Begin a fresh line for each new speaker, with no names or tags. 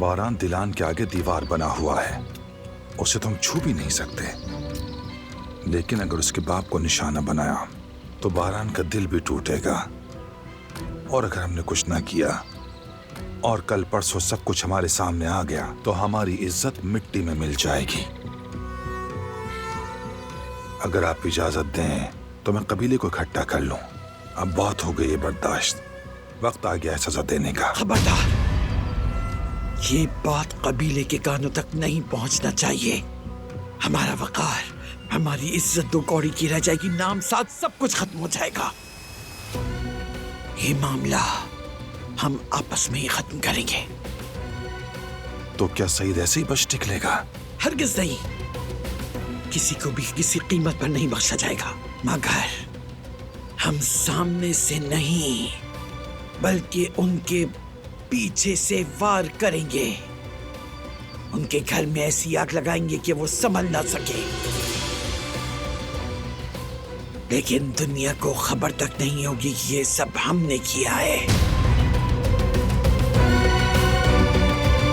باران دلان کے آگے دیوار بنا ہوا ہے، اسے تم چھو بھی نہیں سکتے، لیکن اگر اس کے باپ کو نشانہ بنایا تو باران کا دل بھی ٹوٹے گا، اور اگر ہم نے کچھ نہ کیا اور کل پرسوں سب کچھ ہمارے سامنے آ گیا تو ہماری عزت مٹی میں مل جائے گی۔ اگر آپ اجازت دیں تو میں قبیلے کو اکٹھا کر لوں۔ اب بہت ہو گئی ہے برداشت، وقت آ گیا ہے سزا دینے کا۔
خبردار، یہ بات قبیلے کے کانوں تک نہیں پہنچنا چاہیے۔ ہمارا وقار، ہماری عزت دو کوڑی کی رہ جائے گی، نام ساتھ سب کچھ ختم ہو جائے گا۔ یہ معاملہ ہم آپس میں ہی ختم کریں گے۔
تو کیا سعید ایسے ہی بچ نکلے گا؟
ہرگز نہیں، کسی کو بھی کسی قیمت پر نہیں بخشا جائے گا، مگر ہم سامنے سے نہیں بلکہ ان کے پیچھے سے وار کریں گے، ان کے گھر میں ایسی آگ لگائیں گے کہ وہ سنبھل نہ سکے، لیکن دنیا کو خبر تک نہیں ہوگی کہ یہ سب ہم نے کیا ہے۔